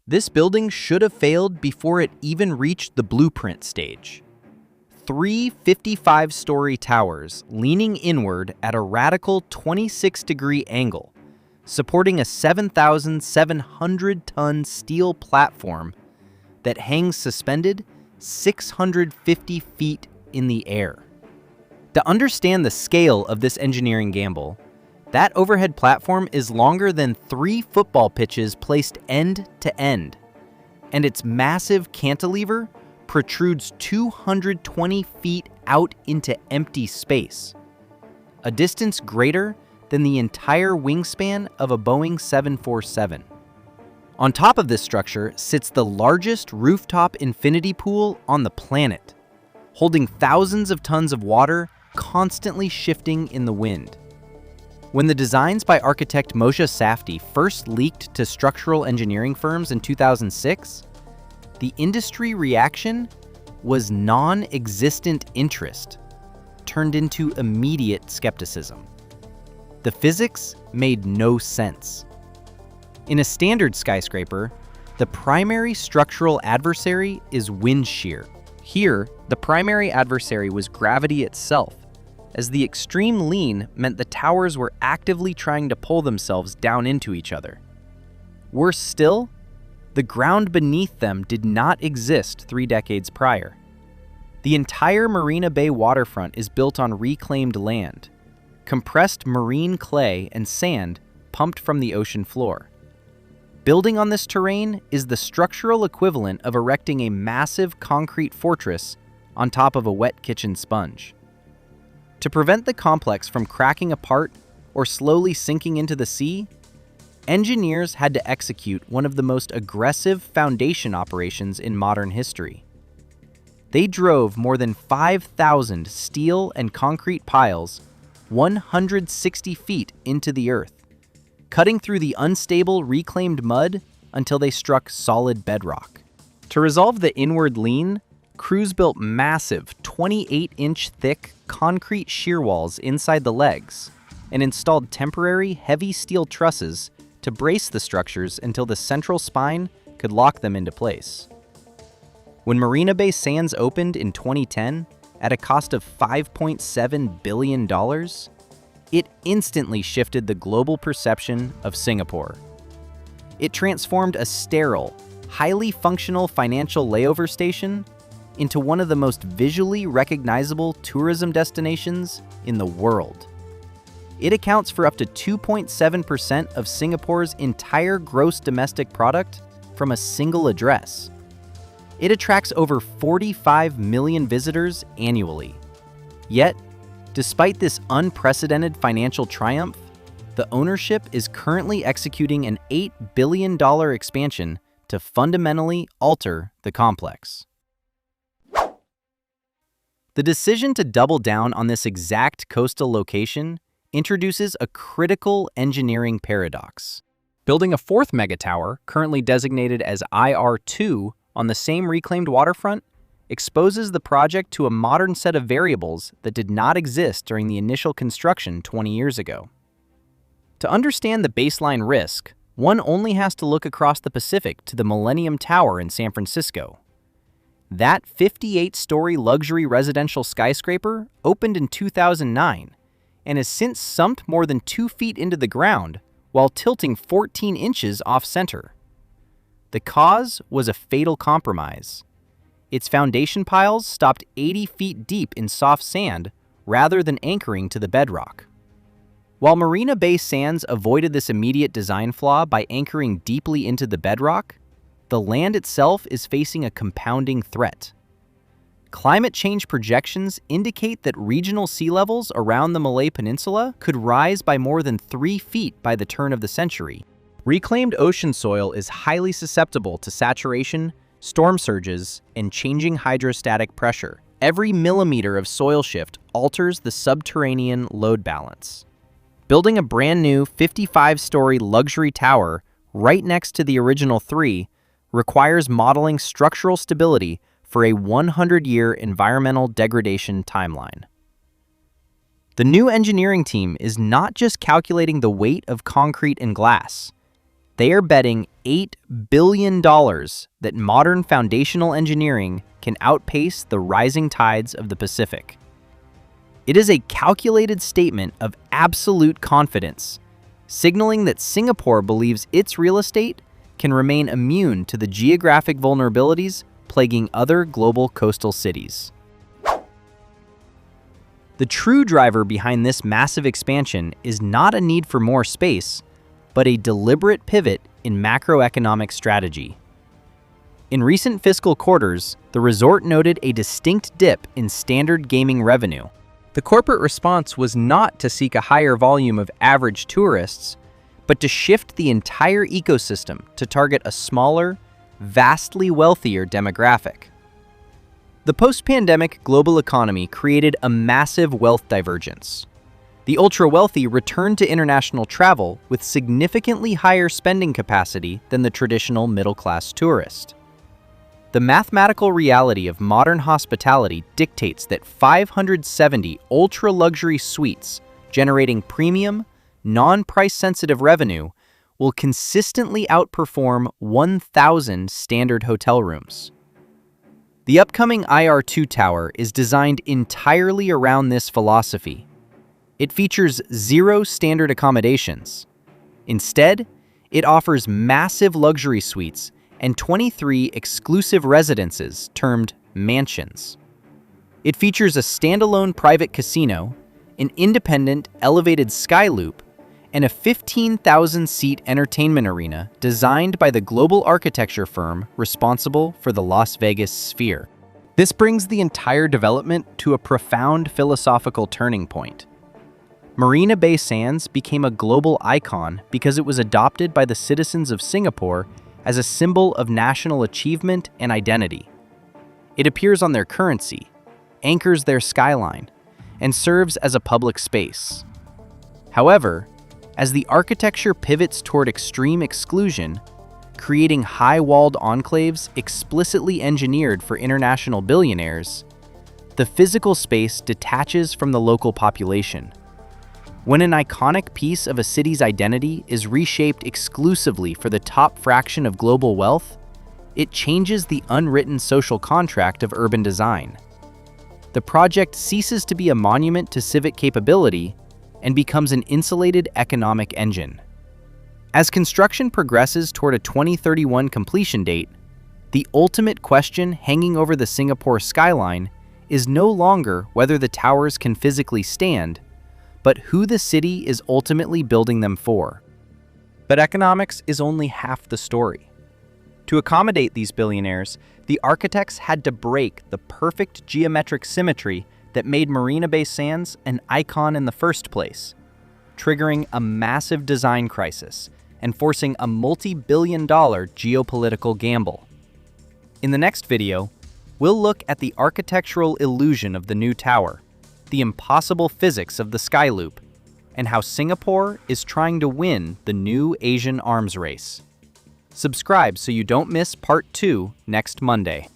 This building should have failed before it even reached the blueprint stage. 3 55-story towers leaning inward at a radical 26-degree angle, supporting a 7,700-ton steel platform that hangs suspended 650 feet in the air. To understand the scale of this engineering gamble, that overhead platform is longer than 3 football pitches placed end to end, and its massive cantilever protrudes 220 feet out into empty space, a distance greater than the entire wingspan of a Boeing 747. On top of this structure sits the largest rooftop infinity pool on the planet, holding thousands of tons of water constantly shifting in the wind. When the designs by architect Moshe Safdie first leaked to structural engineering firms in 2006, the industry reaction was non-existent interest, turned into immediate skepticism. The physics made no sense. In a standard skyscraper, the primary structural adversary is wind shear. Here, the primary adversary was gravity itself, as the extreme lean meant the towers were actively trying to pull themselves down into each other. Worse still, the ground beneath them did not exist 3 decades prior. The entire Marina Bay waterfront is built on reclaimed land, compressed marine clay and sand pumped from the ocean floor. Building on this terrain is the structural equivalent of erecting a massive concrete fortress on top of a wet kitchen sponge. To prevent the complex from cracking apart or slowly sinking into the sea, engineers had to execute one of the most aggressive foundation operations in modern history. They drove more than 5,000 steel and concrete piles 160 feet into the earth, cutting through the unstable reclaimed mud until they struck solid bedrock. To resolve the inward lean, crews built massive 28-inch thick concrete shear walls inside the legs and installed temporary heavy steel trusses to brace the structures until the central spine could lock them into place. When Marina Bay Sands opened in 2010 at a cost of $5.7 billion, it instantly shifted the global perception of Singapore. It transformed a sterile, highly functional financial layover station into one of the most visually recognizable tourism destinations in the world. It accounts for up to 2.7% of Singapore's entire gross domestic product from a single address. It attracts over 45 million visitors annually. Yet, despite this unprecedented financial triumph, the ownership is currently executing an $8 billion expansion to fundamentally alter the complex. The decision to double down on this exact coastal location introduces a critical engineering paradox. Building a 4th megatower, currently designated as IR2, on the same reclaimed waterfront exposes the project to a modern set of variables that did not exist during the initial construction 20 years ago. To understand the baseline risk, one only has to look across the Pacific to the Millennium Tower in San Francisco. That 58-story luxury residential skyscraper opened in 2009 and has since sumped more than 2 feet into the ground while tilting 14 inches off-center. The cause was a fatal compromise. Its foundation piles stopped 80 feet deep in soft sand rather than anchoring to the bedrock. While Marina Bay Sands avoided this immediate design flaw by anchoring deeply into the bedrock, the land itself is facing a compounding threat. Climate change projections indicate that regional sea levels around the Malay Peninsula could rise by more than 3 feet by the turn of the century. Reclaimed ocean soil is highly susceptible to saturation, storm surges, and changing hydrostatic pressure. Every millimeter of soil shift alters the subterranean load balance. Building a brand new 55-story luxury tower right next to the original 3 requires modeling structural stability for a 100-year environmental degradation timeline. The new engineering team is not just calculating the weight of concrete and glass. They are betting $8 billion that modern foundational engineering can outpace the rising tides of the Pacific. It is a calculated statement of absolute confidence, signaling that Singapore believes its real estate can remain immune to the geographic vulnerabilities plaguing other global coastal cities. The true driver behind this massive expansion is not a need for more space, but a deliberate pivot in macroeconomic strategy. In recent fiscal quarters, the resort noted a distinct dip in standard gaming revenue. The corporate response was not to seek a higher volume of average tourists, but to shift the entire ecosystem to target a smaller, vastly wealthier demographic. The post-pandemic global economy created a massive wealth divergence. The ultra-wealthy returned to international travel with significantly higher spending capacity than the traditional middle-class tourist. The mathematical reality of modern hospitality dictates that 570 ultra-luxury suites generating premium, non-price-sensitive revenue will consistently outperform 1,000 standard hotel rooms. The upcoming IR2 tower is designed entirely around this philosophy. It features 0 standard accommodations. Instead, it offers massive luxury suites and 23 exclusive residences termed mansions. It features a standalone private casino, an independent elevated sky loop, and a 15,000-seat entertainment arena designed by the global architecture firm responsible for the Las Vegas Sphere. This brings the entire development to a profound philosophical turning point. Marina Bay Sands became a global icon because it was adopted by the citizens of Singapore as a symbol of national achievement and identity. It appears on their currency, anchors their skyline, and serves as a public space. However, as the architecture pivots toward extreme exclusion, creating high-walled enclaves explicitly engineered for international billionaires, the physical space detaches from the local population. When an iconic piece of a city's identity is reshaped exclusively for the top fraction of global wealth, it changes the unwritten social contract of urban design. The project ceases to be a monument to civic capability and becomes an insulated economic engine. As construction progresses toward a 2031 completion date, the ultimate question hanging over the Singapore skyline is no longer whether the towers can physically stand, but who the city is ultimately building them for. But economics is only half the story. To accommodate these billionaires, the architects had to break the perfect geometric symmetry that made Marina Bay Sands an icon in the first place, triggering a massive design crisis and forcing a multi-billion-dollar geopolitical gamble. In the next video, we'll look at the architectural illusion of the new tower, the impossible physics of the sky loop, and how Singapore is trying to win the new Asian arms race. Subscribe so you don't miss part 2 next Monday.